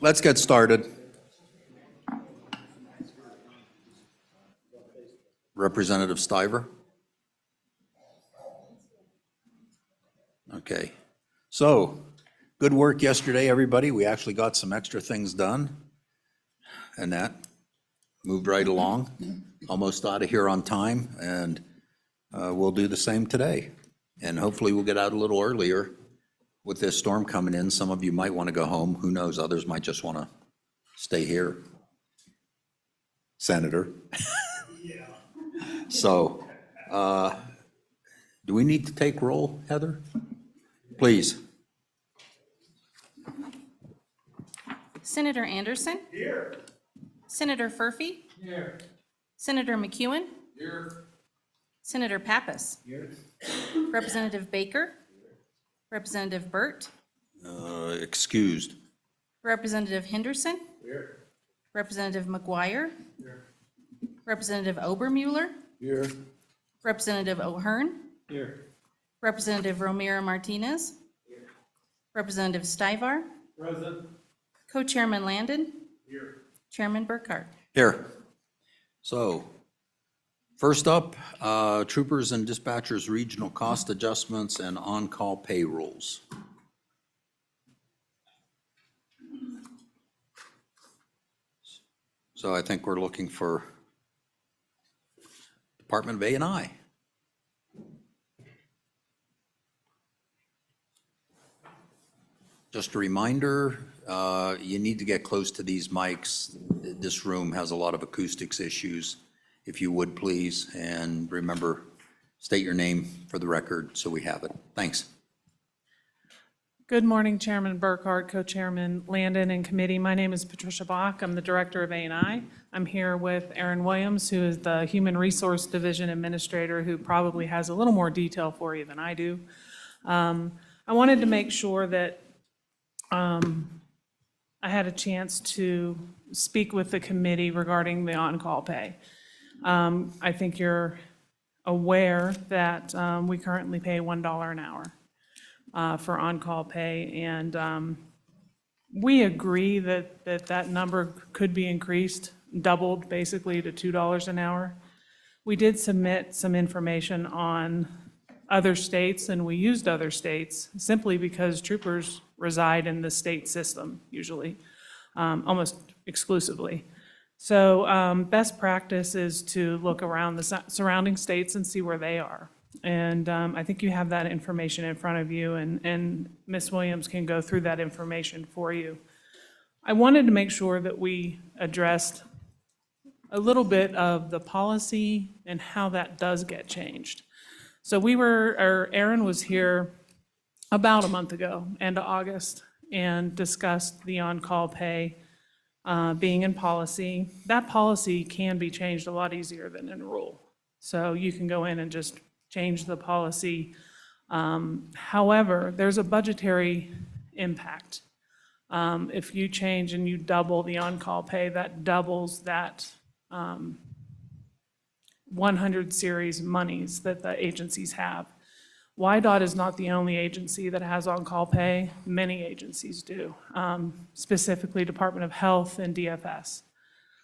Let's get started. Representative Stiver? Okay. So, good work yesterday, everybody. We actually got some extra things done. And that moved right along, almost out of here on time, and we'll do the same today. And hopefully we'll get out a little earlier. With this storm coming in, some of you might want to go home. Who knows? Others might just want to stay here. Senator. Yeah. So, do we need to take roll, Heather? Please. Senator Anderson? Here. Senator Furphy? Here. Senator McEwen? Here. Senator Pappas? Here. Representative Baker? Representative Burt? Excused. Representative Henderson? Here. Representative McGuire? Here. Representative Obermueller? Here. Representative O'Hearn? Here. Representative Romero Martinez? Here. Representative Stivar? Present. Co-Chairman Landon? Here. Chairman Burkhart. Here. So, first up, troopers and dispatchers regional cost adjustments and on-call pay rules. So I think we're looking for Department of A&I. Just a reminder, you need to get close to these mics. This room has a lot of acoustics issues. If you would, please, and remember, state your name for the record so we have it. Thanks. Good morning, Chairman Burkhart, Co-Chairman Landon, and committee. My name is Patricia Bach. I'm the Director of A&I. I'm here with Aaron Williams, who is the Human Resource Division Administrator, who probably has a little more detail for you than I do. I wanted to make sure that I had a chance to speak with the committee regarding the on-call pay. I think you're aware that we currently pay $1 an hour for on-call pay, and we agree that number could be increased, doubled basically to $2 an hour. We did submit some information on other states, and we used other states simply because troopers reside in the state system usually, almost exclusively. So best practice is to look around the surrounding states and see where they are. And I think you have that information in front of you, and Ms. Williams can go through that information for you. I wanted to make sure that we addressed a little bit of the policy and how that does get changed. So Aaron was here about a month ago, end of August, and discussed the on-call pay being in policy. That policy can be changed a lot easier than in rule. So you can go in and just change the policy. However, there's a budgetary impact. If you change and you double the on-call pay, that doubles that 100 series monies that the agencies have. WYDOT is not the only agency that has on-call pay. Many agencies do, specifically Department of Health and DFS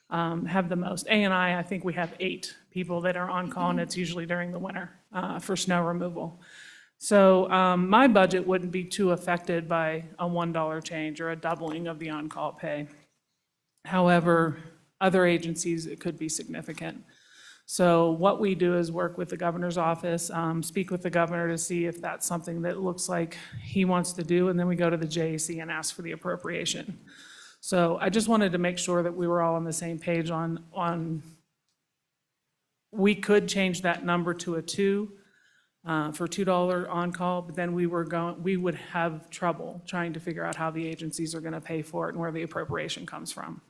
have the most. A&I think we have 8 people that are on call, and it's usually during the winter for snow removal. So my budget wouldn't be too affected by a $1 change or a doubling of the on-call pay. However, other agencies, it could be significant. So what we do is work with the governor's office, speak with the governor to see if that's something that looks like he wants to do, and then we go to the JAC and ask for the appropriation. So I just wanted to make sure that we were all on the same page on we could change that number to a 2 for $2 on-call, but then we would have trouble trying to figure out how the agencies are going to pay for it and where the appropriation comes from.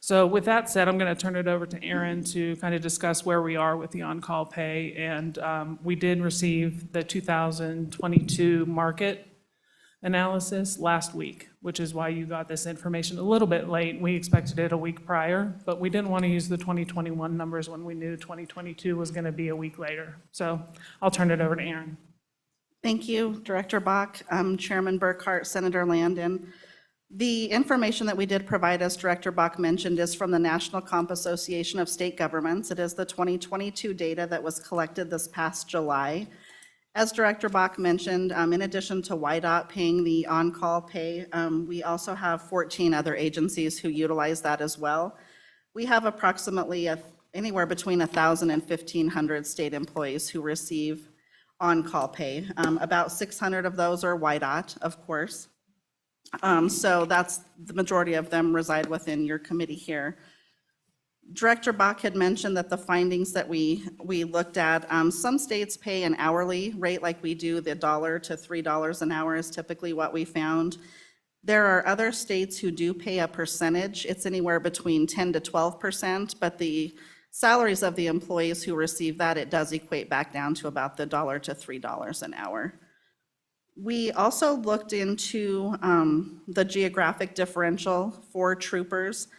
So with that said, I'm going to turn it over to Aaron to kind of discuss where we are with the on-call pay. And we did receive the 2022 market analysis last week, which is why you got this information a little bit late. We expected it a week prior, but we didn't want to use the 2021 numbers when we knew 2022 was going to be a week later. So I'll turn it over to Aaron. Thank you, Director Bach, Chairman Burkhart, Senator Landon. The information that we did provide, as Director Bach mentioned, is from the National Comp Association of State Governments. It is the 2022 data that was collected this past July. As Director Bach mentioned, in addition to YDOT paying the on-call pay, we also have 14 other agencies who utilize that as well. We have approximately anywhere between 1,000 and 1,500 state employees who receive on-call pay. About 600 of those are YDOT, of course. So that's, the majority of them reside within your committee here. Director Bach had mentioned that the findings that we looked at, some states pay an hourly rate like we do. The $1 to $3 an hour is typically what we found. There are other states who do pay a percentage. It's anywhere between 10 to 12%, but the salaries of the employees who receive that, it does equate back down to about the $1 to $3 an hour. We also looked into the geographic differential for troopers.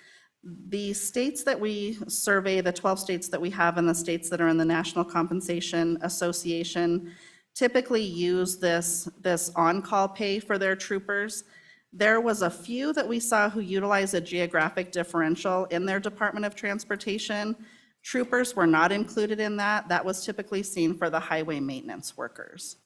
The states that we survey, the 12 states that we have and the states that are in the National Compensation Association, typically use this on-call pay for their troopers. There was a few that we saw who utilize a geographic differential in their Department of Transportation. Troopers were not included in that. That was typically seen for the highway maintenance workers.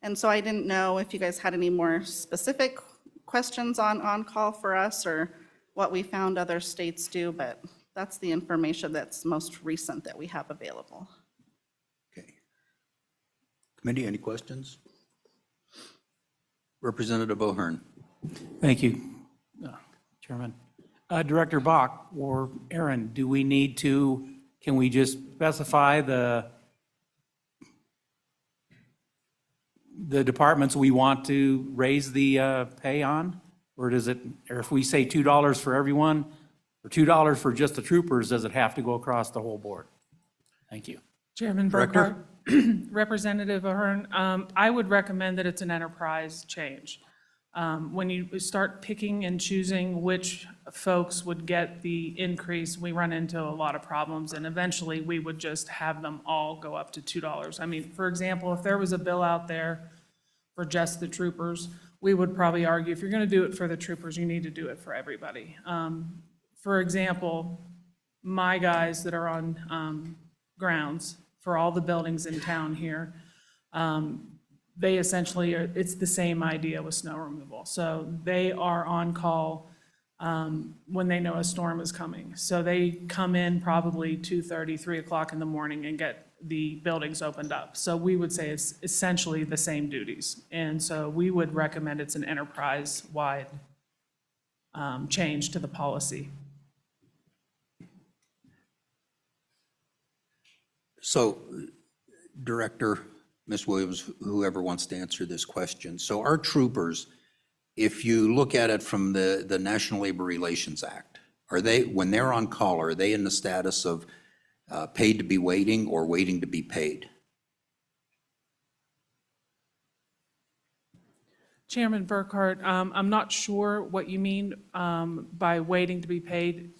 And so I didn't know if you guys had any more specific questions on-call for us or what we found other states do, but that's the information that's most recent that we have available. Okay. Committee, any questions? Representative O'Hearn. Thank you, Chairman. Director Bach or Aaron, do we need to, can we just specify the departments we want to raise the pay on? Or does it, or if we say $2 for everyone, or $2 for just the troopers, does it have to go across the whole board? Thank you. Chairman Director? Burkhart, Representative Ahern, I would recommend that it's an enterprise change. When you start picking and choosing which folks would get the increase, we run into a lot of problems, and eventually we would just have them all go up to $2. I mean, for example, if there was a bill out there for just the troopers, we would probably argue, if you're going to do it for the troopers, you need to do it for everybody. For example, my guys that are on grounds for all the buildings in town here, they essentially, it's the same idea with snow removal. So they are on call when they know a storm is coming. So they come in probably 2:30, 3 o'clock in the morning and get the buildings opened up. So we would say it's essentially the same duties. And so we would recommend it's an enterprise-wide change to the policy. So, Director, Ms. Williams, whoever wants to answer this question. So our troopers, if you look at it from the National Labor Relations Act, are they, when they're on call, are they in the status of paid to be waiting or waiting to be paid? Chairman Burkhart, I'm not sure what you mean by waiting to be paid.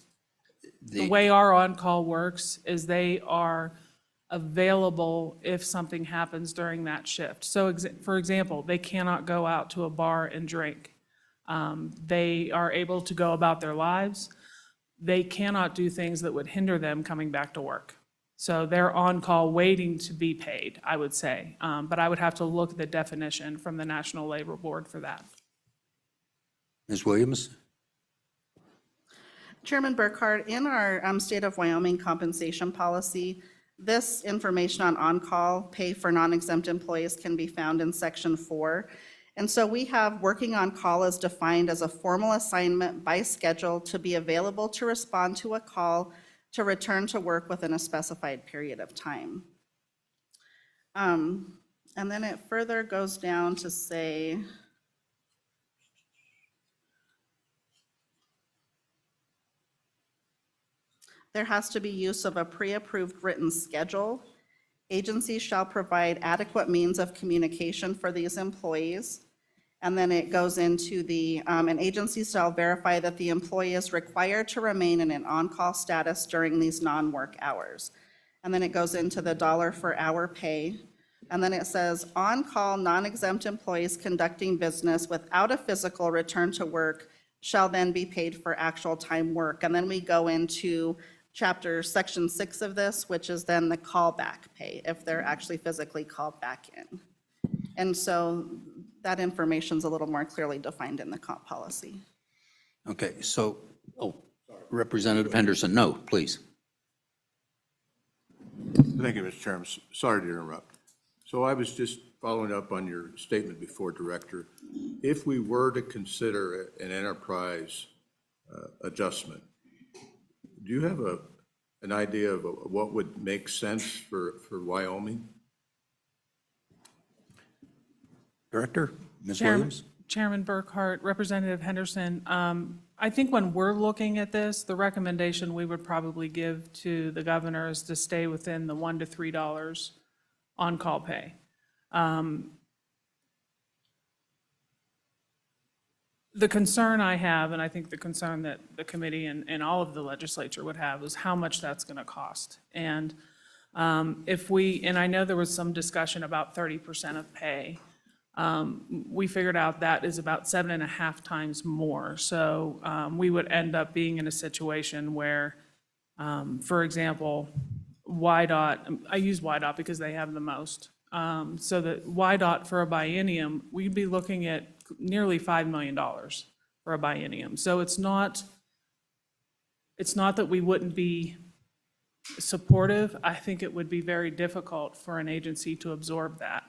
The way our on-call works is they are available if something happens during that shift. So for example, they cannot go out to a bar and drink. They are able to go about their lives. They cannot do things that would hinder them coming back to work. So they're on call waiting to be paid, I would say. But I would have to look at the definition from the National Labor Board for that. Ms. Williams? Chairman Burkhart, in our state of Wyoming compensation policy, this information on on-call pay for non-exempt employees can be found in Section 4. And so we have working on call as defined as a formal assignment by schedule to be available to respond to a call to return to work within a specified period of time. And then it further goes down to say, there has to be use of a pre-approved written schedule. Agencies shall provide adequate means of communication for these employees. And then it goes into the, an agency shall verify that the employee is required to remain in an on-call status during these non-work hours. And then it goes into the dollar per hour pay. And then it says, on-call, non-exempt employees conducting business without a physical return to work shall then be paid for actual time work. And then we go into section 6 of this, which is then the callback pay, if they're actually physically called back in. And so that information's a little more clearly defined in the comp policy. Okay, so, Representative Henderson, no, please. Thank you, Mr. Chairman. Sorry to interrupt. So I was just following up on your statement before, Director. If we were to consider an enterprise adjustment, do you have an idea of what would make sense for Wyoming? Director, Ms. Chairman- Williams? Chairman Burkhart, Representative Henderson, I think when we're looking at this, the recommendation we would probably give to the governor is to stay within the $1 to $3 on-call pay. The concern I have, and I think the concern that the committee and all of the legislature would have, is how much that's going to cost. And if we, and I know there was some discussion about 30% of pay, we figured out that is about 7.5 times more. So we would end up being in a situation where, for example, YDOT, I use YDOT because they have the most. So that YDOT for a biennium, we'd be looking at nearly $5 million for a biennium. So it's not that we wouldn't be supportive. I think it would be very difficult for an agency to absorb that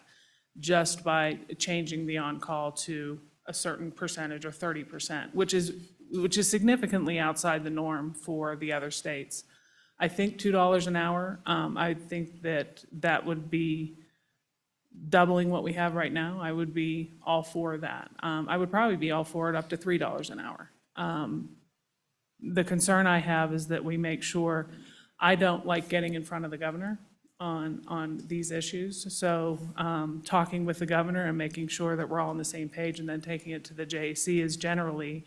just by changing the on-call to a certain percentage or 30%, which is significantly outside the norm for the other states. I think $2 an hour, I think that would be doubling what we have right now. I would be all for that. I would probably be all for it up to $3 an hour. The concern I have is that we make sure, I don't like getting in front of the governor on these issues. So talking with the governor and making sure that we're all on the same page and then taking it to the JAC is generally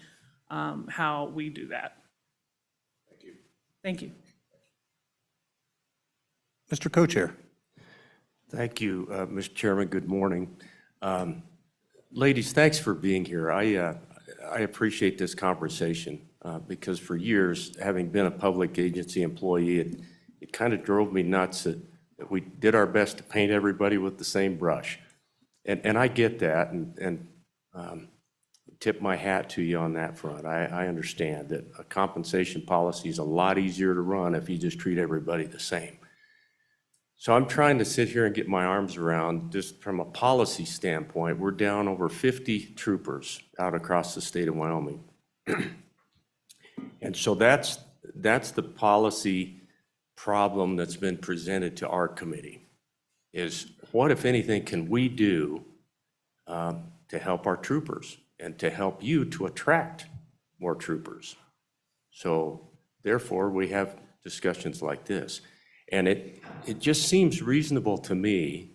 how we do that. Thank you. Thank you. Mr. Co-Chair. Thank you, Mr. Chairman. Good morning. Ladies, thanks for being here. I appreciate this conversation because for years, having been a public agency employee, it kind of drove me nuts that we did our best to paint everybody with the same brush. And I get that and tip my hat to you on that front. I understand that a compensation policy is a lot easier to run if you just treat everybody the same. So I'm trying to sit here and get my arms around, just from a policy standpoint, we're down over 50 troopers out across the state of Wyoming. And so that's the policy problem that's been presented to our committee, is what, if anything, can we do to help our troopers and to help you to attract more troopers? So therefore, we have discussions like this. And it just seems reasonable to me,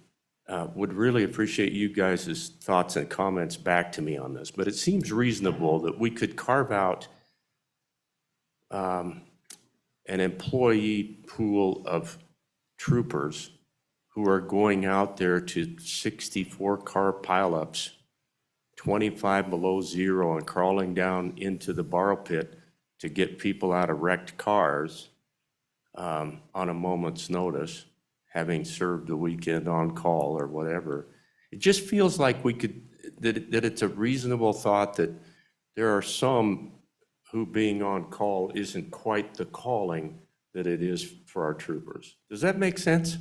would really appreciate you guys' thoughts and comments back to me on this, but it seems reasonable that we could carve out an employee pool of troopers who are going out there to 64-car pileups, 25 below zero, and crawling down into the borrow pit to get people out of wrecked cars on a moment's notice, having served a weekend on call or whatever. It just feels like we could, that it's a reasonable thought that there are some who being on call isn't quite the calling that it is for our troopers. Does that make sense?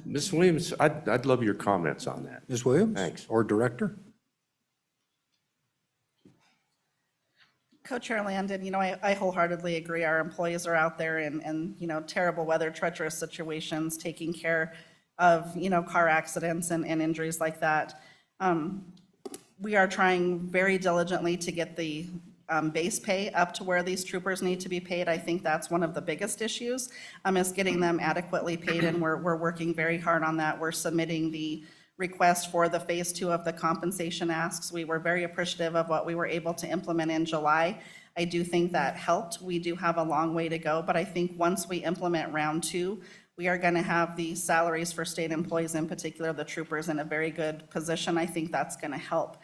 Ms. Williams, I'd love your comments on that. Ms. Williams? Thanks. Or Director? Co-Chair Landon, I wholeheartedly agree. Our employees are out there in terrible weather, treacherous situations, taking care of, car accidents and injuries like that. We are trying very diligently to get the base pay up to where these troopers need to be paid. I think that's one of the biggest issues, is getting them adequately paid, and we're working very hard on that. We're submitting the request for the phase 2 of the compensation asks. We were very appreciative of what we were able to implement in July. I do think that helped. We do have a long way to go, but I think once we implement round 2, We are going to have the salaries for state employees, in particular the troopers, in a very good position. I think that's going to help.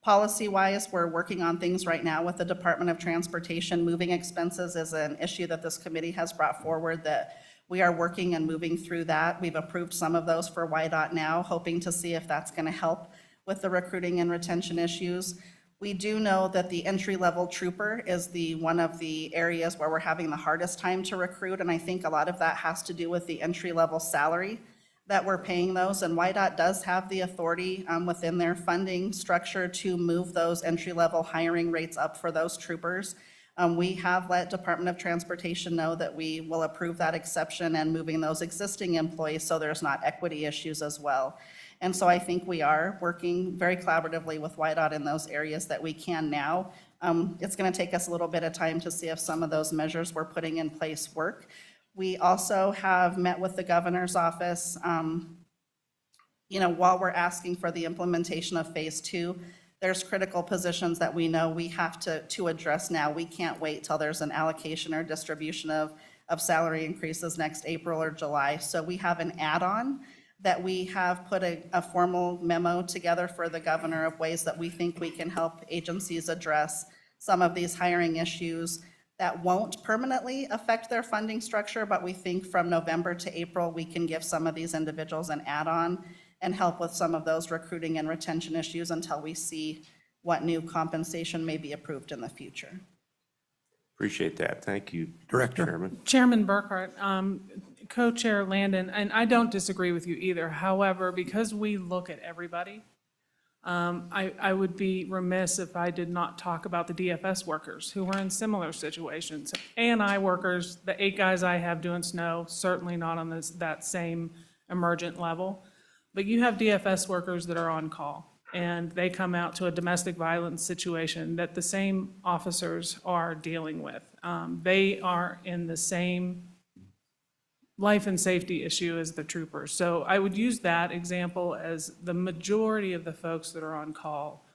Policy-wise, we're working on things right now with the Department of Transportation. Moving expenses is an issue that this committee has brought forward that we are working and moving through that. We've approved some of those for YDOT now, hoping to see if that's going to help with the recruiting and retention issues. We do know that the entry-level trooper is one of the areas where we're having the hardest time to recruit, and I think a lot of that has to do with the entry-level salary that we're paying those, and YDOT does have the authority within their funding structure to move those entry-level hiring rates up for those troopers. We have let Department of Transportation know that we will approve that exception and moving those existing employees so there's not equity issues as well. And so I think we are working very collaboratively with YDOT in those areas that we can now. It's going to take us a little bit of time to see if some of those measures we're putting in place work. We also have met with the governor's office, while we're asking for the implementation of phase 2, there's critical positions that we know we have to address now. We can't wait till there's an allocation or distribution of salary increases next April or July. So we have an add-on that we have put a formal memo together for the governor of ways that we think we can help agencies address some of these hiring issues that won't permanently affect their funding structure, but we think from November to April, we can give some of these individuals an add-on and help with some of those recruiting and retention issues until we see what new compensation may be approved in the future. Appreciate that. Thank you, Director? Chairman. Chairman Burkhart, Co-Chair Landon, and I don't disagree with you either. However, because we look at everybody, I would be remiss if I did not talk about the DFS workers who were in similar situations. A&I workers, the 8 guys I have doing snow, certainly not on that same emergent level. But you have DFS workers that are on call, and they come out to a domestic violence situation that the same officers are dealing with. They are in the same life and safety issue as the troopers. So I would use that example as the majority of the folks that are on call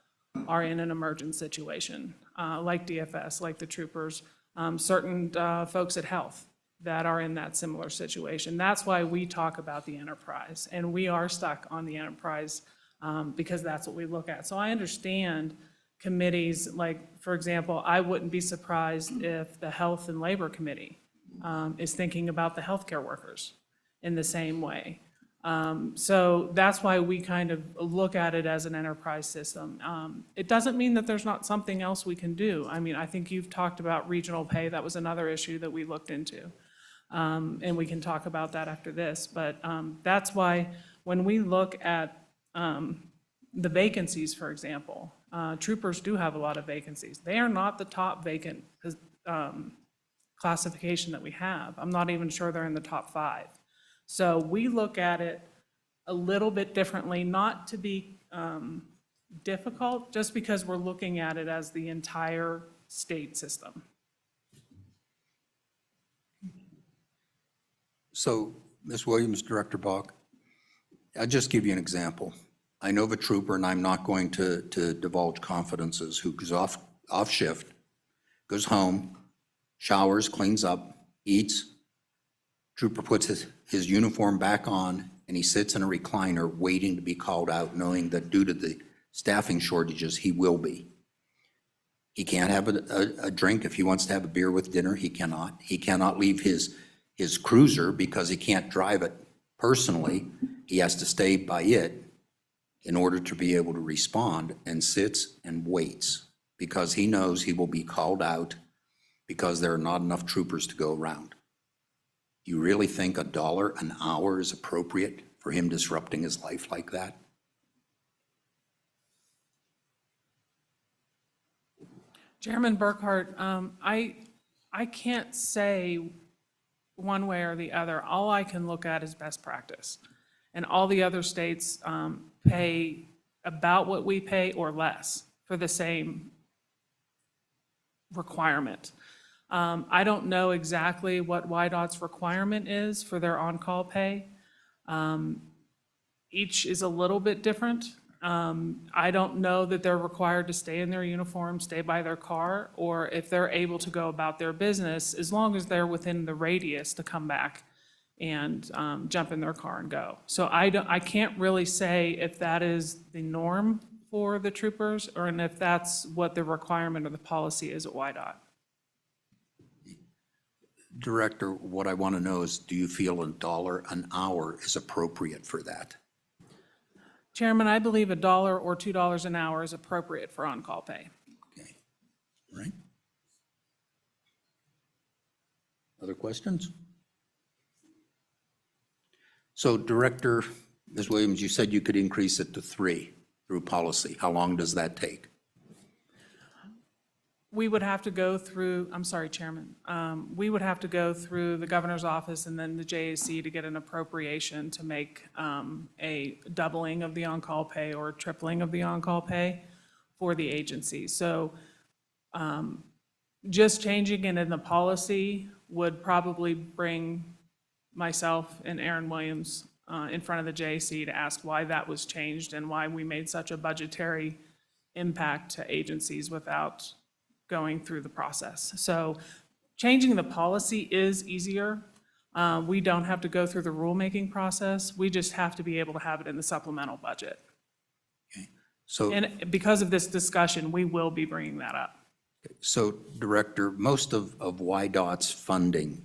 are in an emergent situation, like DFS, like the troopers, certain folks at health that are in that similar situation. That's why we talk about the enterprise, and we are stuck on the enterprise because that's what we look at. So I understand committees, like, for example, I wouldn't be surprised if the Health and Labor Committee is thinking about the healthcare workers in the same way. So that's why we kind of look at it as an enterprise system. It doesn't mean that there's not something else we can do. I mean, I think you've talked about regional pay. That was another issue that we looked into. And we can talk about that after this. But that's why when we look at the vacancies, for example, troopers do have a lot of vacancies. They are not the top vacant classification that we have. I'm not even sure they're in the top 5. So we look at it a little bit differently, not to be difficult, just because we're looking at it as the entire state system. So, Ms. Williams, Director Bach, I'll just give you an example. I know of a trooper, and I'm not going to divulge confidences, who goes off shift, goes home, showers, cleans up, eats. Trooper puts his uniform back on, and he sits in a recliner waiting to be called out, knowing that due to the staffing shortages, he will be. He can't have a drink. If he wants to have a beer with dinner, he cannot. He cannot leave his cruiser because he can't drive it personally. He has to stay by it in order to be able to respond, and sits and waits because he knows he will be called out because there are not enough troopers to go around. Do you really think $1 an hour is appropriate for him disrupting his life like that? Chairman Burkhart, I can't say one way or the other. All I can look at is best practice. And all the other states pay about what we pay or less for the same requirement. I don't know exactly what YDOT's requirement is for their on-call pay. Each is a little bit different. I don't know that they're required to stay in their uniform, stay by their car, or if they're able to go about their business, as long as they're within the radius to come back and jump in their car and go. So I can't really say if that is the norm for the troopers, or and if that's what the requirement or the policy is at YDOT. Director, what I want to know is, do you feel $1 an hour is appropriate for that? Chairman, I believe $1 or $2 an hour is appropriate for on-call pay. Okay, right? Other questions? So Director, Ms. Williams, you said you could increase it to 3 through policy. How long does that take? We would have to go through, I'm sorry, Chairman, we would have to go through the governor's office and then the JAC to get an appropriation to make a doubling of the on-call pay or tripling of the on-call pay for the agency. So just changing it in the policy would probably bring myself and Aaron Williams in front of the JAC to ask why that was changed and why we made such a budgetary impact to agencies without going through the process. So changing the policy is easier. We don't have to go through the rulemaking process. We just have to be able to have it in the supplemental budget. So, And because of this discussion, we will be bringing that up. so Director, most of YDOT's funding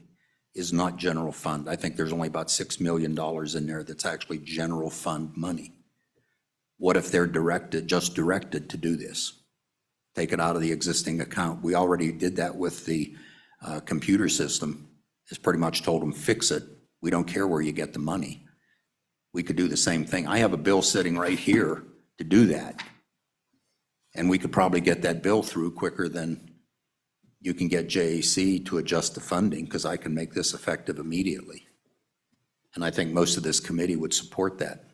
is not general fund. I think there's only about $6 million in there that's actually general fund money. What if they're just directed to do this? Take it out of the existing account. We already did that with the computer system. It's pretty much told them, fix it. We don't care where you get the money. We could do the same thing. I have a bill sitting right here to do that. And we could probably get that bill through quicker than you can get JAC to adjust the funding, because I can make this effective immediately. And I think most of this committee would support that.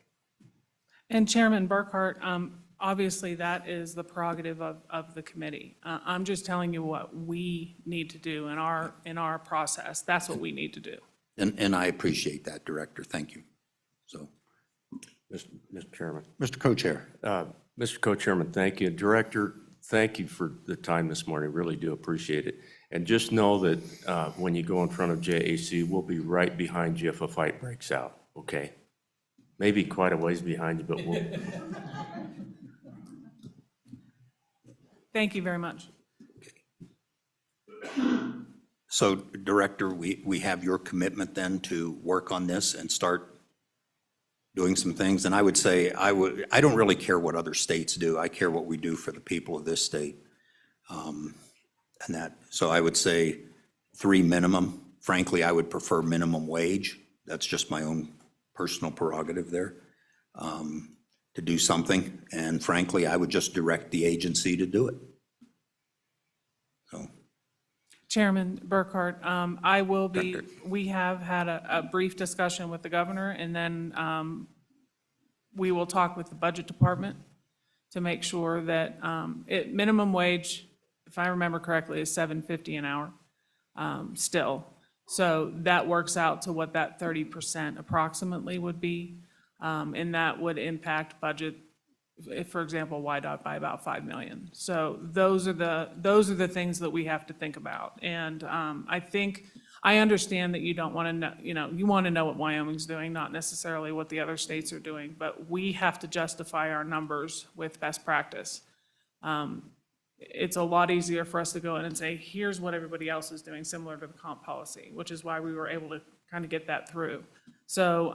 And Chairman Burkhart, obviously that is the prerogative of the committee. I'm just telling you what we need to do in our process. That's what we need to do. And I appreciate that, Director. Thank you. So, Mr. Chairman. Mr. Co-Chair. Mr. Co-Chairman, thank you. Director, thank you for the time this morning. Really do appreciate it. And just know that when you go in front of JAC, we'll be right behind you if a fight breaks out, okay? Maybe quite a ways behind you, but we'll. Thank you very much. So, Director, we have your commitment then to work on this and start doing some things. And I would say, I don't really care what other states do. I care what we do for the people of this state. And that, so I would say 3 minimum. Frankly, I would prefer minimum wage. That's just my own personal prerogative there, to do something. And frankly, I would just direct the agency to do it. So, Chairman Burkhart, I will be, we have had a brief discussion with the governor, and then we will talk with the budget department to make sure that minimum wage, if I remember correctly, is $7.50 an hour still. So that works out to what that 30% approximately would be, and that would impact budget, if, for example, YDOT by about $5 million. So those are the things that we have to think about. And I think, I understand that you don't want to know, you want to know what Wyoming's doing, not necessarily what the other states are doing, but we have to justify our numbers with best practice. It's a lot easier for us to go in and say, here's what everybody else is doing similar to the comp policy, which is why we were able to kind of get that through. So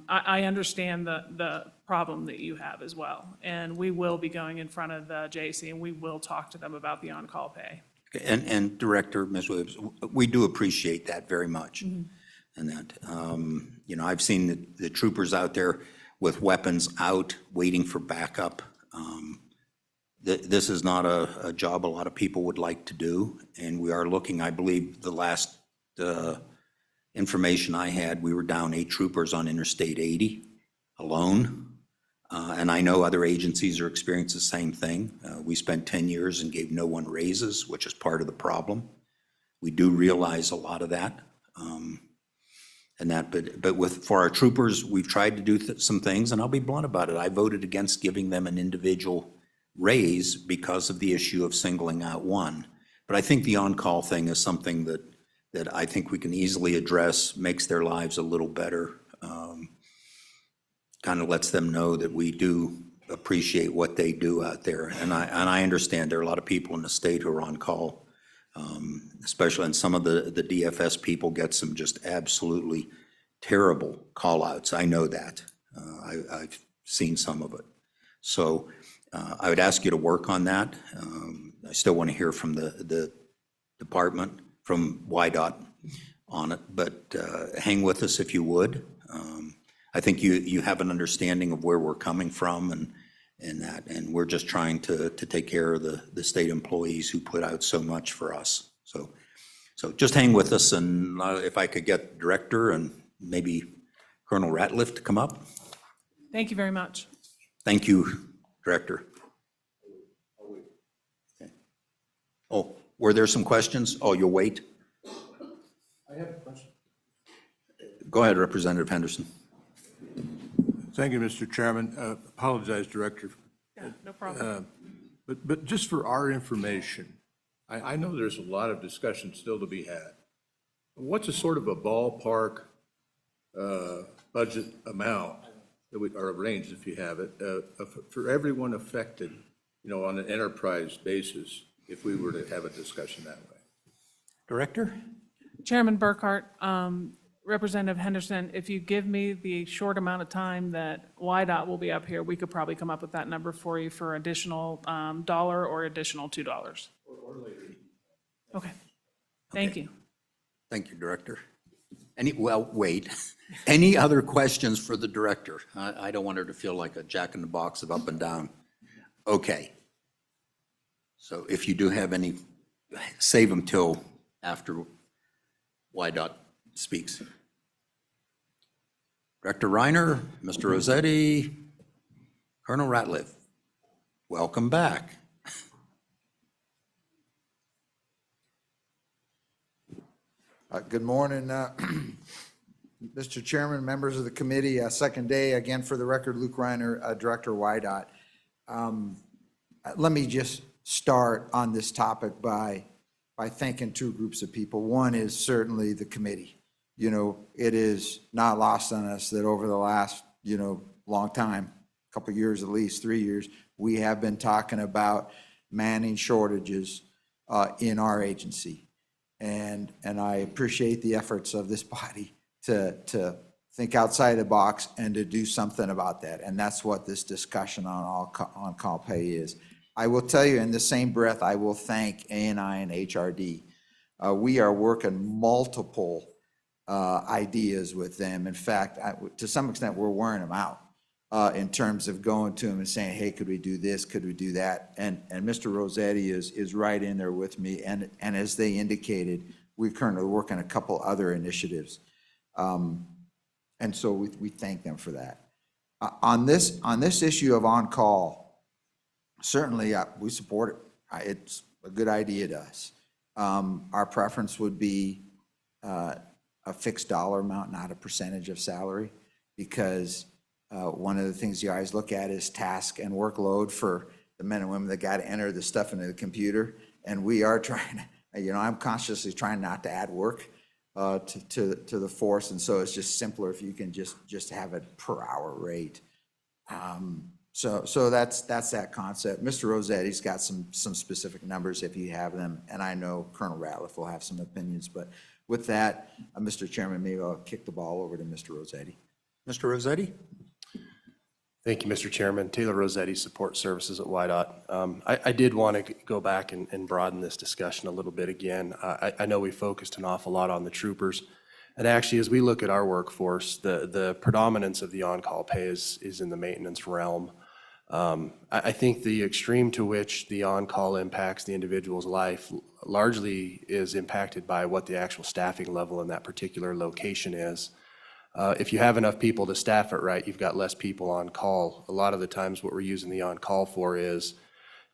I understand the problem that you have as well. And we will be going in front of the JAC and we will talk to them about the on-call pay. and Director, Ms. Williams, we do appreciate that very much. And that, I've seen the troopers out there with weapons out, waiting for backup. This is not a job a lot of people would like to do, and we are looking, I believe, the last information I had, we were down 8 troopers on Interstate 80 alone. And I know other agencies are experiencing the same thing. We spent 10 years and gave no one raises, which is part of the problem. We do realize a lot of that. But for our troopers, we've tried to do some things, and I'll be blunt about it. I voted against giving them an individual raise because of the issue of singling out one. But I think the on-call thing is something that that I think we can easily address, makes their lives a little better. Kind of lets them know that we do appreciate what they do out there. And I understand there are a lot of people in the state who are on call, especially, and some of the DFS people get some just absolutely terrible call-outs. I know that. I've seen some of it. So I would ask you to work on that. I still want to hear from the department, from YDOT on it, but hang with us if you would. I think you have an understanding of where we're coming from and that, and we're just trying to take care of the state employees who put out so much for us. So just hang with us, and if I could get Director and maybe Colonel Ratliff to come up. Thank you very much. Thank you, Director. Okay. Oh, were there some questions? Oh, you'll wait? I have a question. Go ahead, Representative Henderson. Thank you, Mr. Chairman. Apologize, Director. Yeah, no problem. But just for our information, I know there's a lot of discussion still to be had. What's a sort of a ballpark budget amount that we, or a range if you have it, for everyone affected, on an enterprise basis, if we were to have a discussion that way? Director? Chairman Burkhart, Representative Henderson, if you give me the short amount of time that YDOT will be up here, we could probably come up with that number for you for additional $1 or additional $2. Or later. Okay. Thank you. Thank you, Director. Wait. Any other questions for the Director? I don't want her to feel like a jack-in-the-box of up and down. Okay. So if you do have any, save them till after YDOT speaks. Director Reiner, Mr. Rossetti, Colonel Ratliff, welcome back. Good morning, Mr. Chairman, members of the committee. Second day, again, for the record, Luke Reiner, Director YDOT. Let me just start on this topic by thanking two groups of people. One is certainly the committee. It is not lost on us that over the last, long time, a couple of years, at least 3 years, we have been talking about manning shortages in our agency. And I appreciate the efforts of this body to think outside the box and to do something about that. And that's what this discussion on-call pay is. I will tell you in the same breath, I will thank ANI and HRD. We are working multiple ideas with them. In fact, to some extent, we're wearing them out in terms of going to them and saying, hey, could we do this? Could we do that? And Mr. Rossetti is right in there with me. And as they indicated, we're currently working a couple other initiatives. And so we thank them for that. On this issue of on-call, certainly we support it. It's a good idea to us. Our preference would be a fixed dollar amount, not a percentage of salary, because one of the things you always look at is task and workload for the men and women that got to enter the stuff into the computer. And we are trying, I'm consciously trying not to add work to the force. And so it's just simpler if you can just have it per hour rate. So that's that concept. Mr. Rossetti's got some specific numbers if you have them. And I know Colonel Ratliff will have some opinions, but with that, Mr. Chairman, maybe I'll kick the ball over to Mr. Rossetti. Mr. Rossetti? Thank you, Mr. Chairman. Taylor Rossetti, Support Services at YDOT. I did want to go back and broaden this discussion a little bit again. I know we focused an awful lot on the troopers. And actually, as we look at our workforce, the predominance of the on-call pay is in the maintenance realm. I think the extreme to which the on-call impacts the individual's life largely is impacted by what the actual staffing level in that particular location is. If you have enough people to staff it right, you've got less people on call. A lot of the times what we're using the on-call for is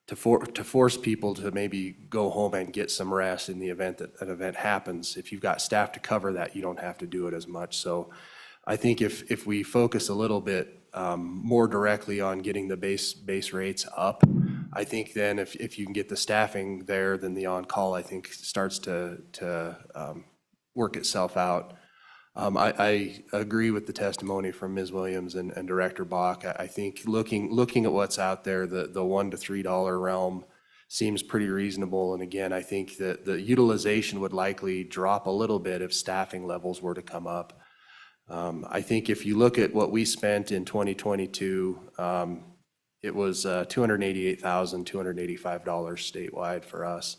to force people to maybe go home and get some rest in the event that an event happens. If you've got staff to cover that, you don't have to do it as much. So I think if we focus a little bit more directly on getting the base rates up, I think then if you can get the staffing there, then the on-call, I think, starts to work itself out. I agree with the testimony from Ms. Williams and Director Bach. I think looking at what's out there, the $1 to $3 realm seems pretty reasonable. And again, I think that the utilization would likely drop a little bit if staffing levels were to come up. I think if you look at what we spent in 2022, it was $288,285 statewide for us.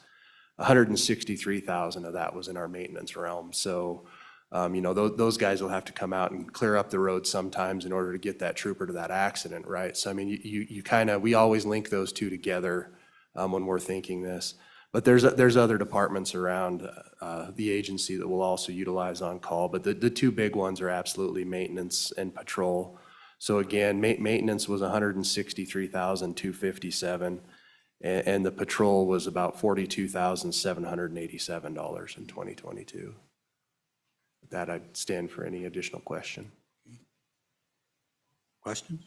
$163,000 of that was in our maintenance realm. So, those guys will have to come out and clear up the road sometimes in order to get that trooper to that accident, right? So, I mean, we always link those two together when we're thinking this. But there's other departments around the agency that will also utilize on call. But the two big ones are absolutely maintenance and patrol. So again, maintenance was $163,257, and the patrol was about $42,787 in 2022. With that, I'd stand for any additional question. Questions?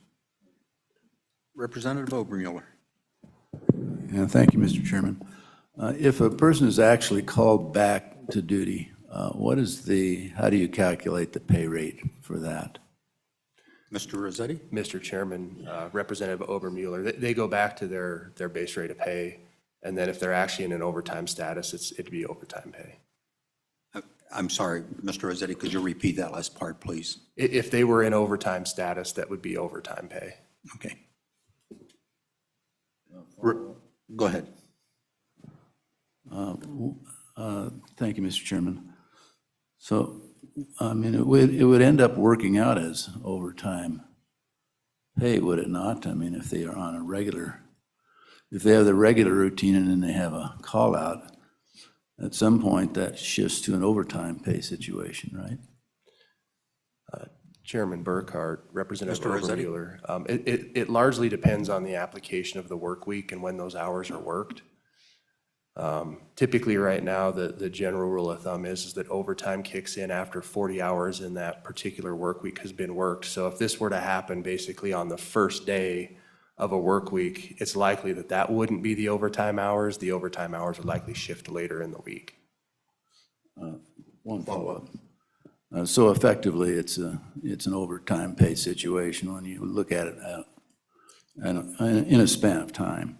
Representative Obermuller. Yeah, thank you, Mr. Chairman. If a person is actually called back to duty, how do you calculate the pay rate for that? Mr. Rossetti? Mr. Chairman, Representative Obermuller, they go back to their base rate of pay, and then if they're actually in an overtime status, it'd be overtime pay. I'm sorry, Mr. Rossetti, could you repeat that last part, please? If they were in overtime status, that would be overtime pay. Okay. Go ahead. Thank you, Mr. Chairman. So, I mean, it would end up working out as overtime pay, would it not? I mean, if they are on if they have the regular routine and then they have a call out, at some point that shifts to an overtime pay situation, right? Chairman Burkhart, Representative Mr. Rossetti? Obermuller, it largely depends on the application of the work week and when those hours are worked. Typically, right now, the general rule of thumb is that overtime kicks in after 40 hours in that particular work week has been worked. So if this were to happen basically on the first day of a work week, it's likely that wouldn't be the overtime hours. The overtime hours would likely shift later in the week. One follow-up. So effectively, it's an overtime pay situation when you look at it in a span of time.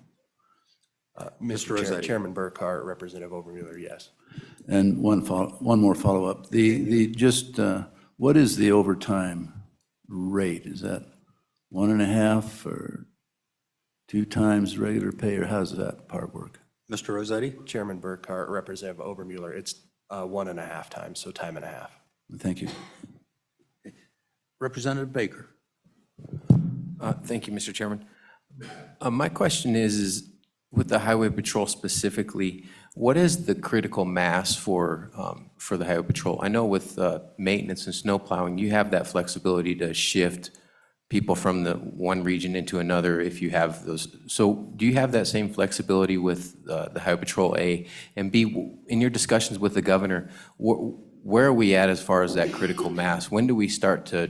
Mr. Rossetti. Chairman Burkhart, Representative Obermuller, yes. And one more follow-up. What is the overtime rate? Is that 1.5 or 2 times regular pay, or how does that part work? Mr. Rossetti? Chairman Burkhart, Representative Obermuller, it's 1.5 times, so time and a half. Thank you. Representative Baker? Thank you, Mr. Chairman. My question is with the Highway Patrol specifically, what is the critical mass for the Highway Patrol? I know with maintenance and snow plowing, you have that flexibility to shift people from the one region into another if you have those. So do you have that same flexibility with the Highway Patrol, A? And B, in your discussions with the governor, where are we at as far as that critical mass? When do we start to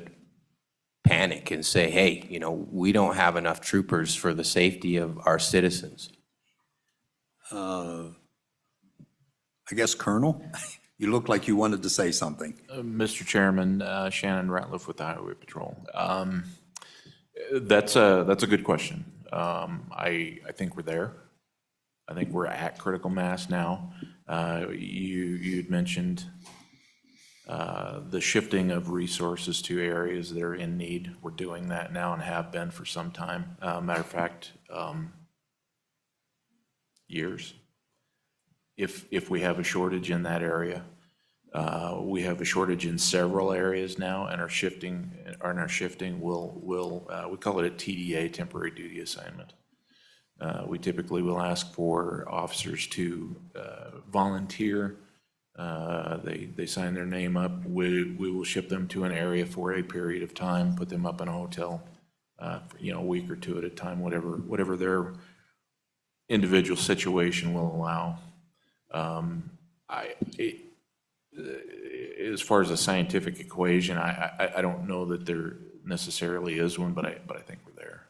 panic and say, hey, we don't have enough troopers for the safety of our citizens? I guess Colonel, you look like you wanted to say something. Mr. Chairman, Shannon Ratliff with the Highway Patrol. That's a good question. I think we're there. I think we're at critical mass now. You'd mentioned the shifting of resources to areas that are in need. We're doing that now and have been for some time. Matter of fact, years. If we have a shortage in that area, we have a shortage in several areas now, and our shifting will we call it a TDA, temporary duty assignment. We typically will ask for officers to volunteer. They sign their name up. We will ship them to an area for a period of time, put them up in a hotel, for, a week or two at a time, whatever their individual situation will allow. As far as a scientific equation, I don't know that there necessarily is one, but I think we're there.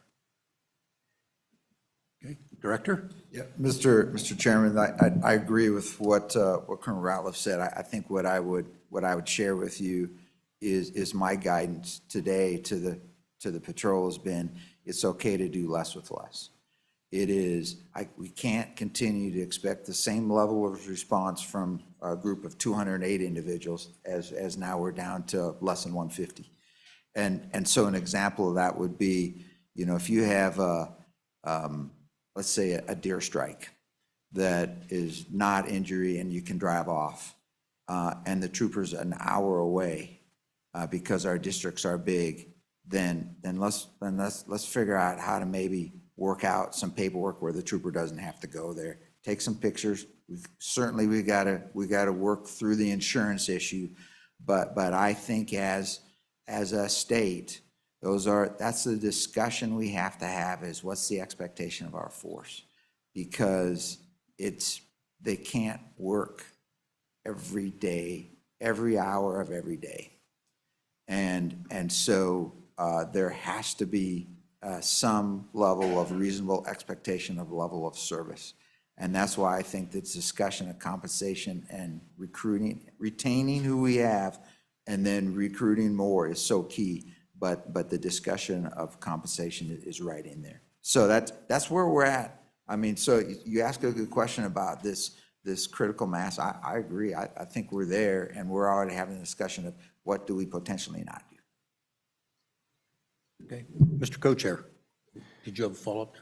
Okay, Director? Yeah, Mr. Chairman, I agree with what Colonel Ratliff said. I think what I would what I would share with you is my guidance today to the patrol has been, it's okay to do less with less. It is, we can't continue to expect the same level of response from a group of 208 individuals as now we're down to less than 150. And so an example of that would be, you know, if you have let's say a deer strike that is not injury and you can drive off, and the trooper's an hour away, because our districts are big, then let's figure out how to maybe work out some paperwork where the trooper doesn't have to go there. Take some pictures. Certainly, we gotta work through the insurance issue, but I think as a state, that's the discussion we have to have, is what's the expectation of our force? Because they can't work every day, every hour of every day. And so there has to be some level of reasonable expectation of level of service. And that's why I think this discussion of compensation and recruiting, retaining who we have, and then recruiting more is so key. But the discussion of compensation is right in there. So that's where we're at. I mean, so you ask a good question about this critical mass. I agree. I think we're there, and we're already having a discussion of what do we potentially not do. Okay. Mr. Co-Chair, did you have a follow-up?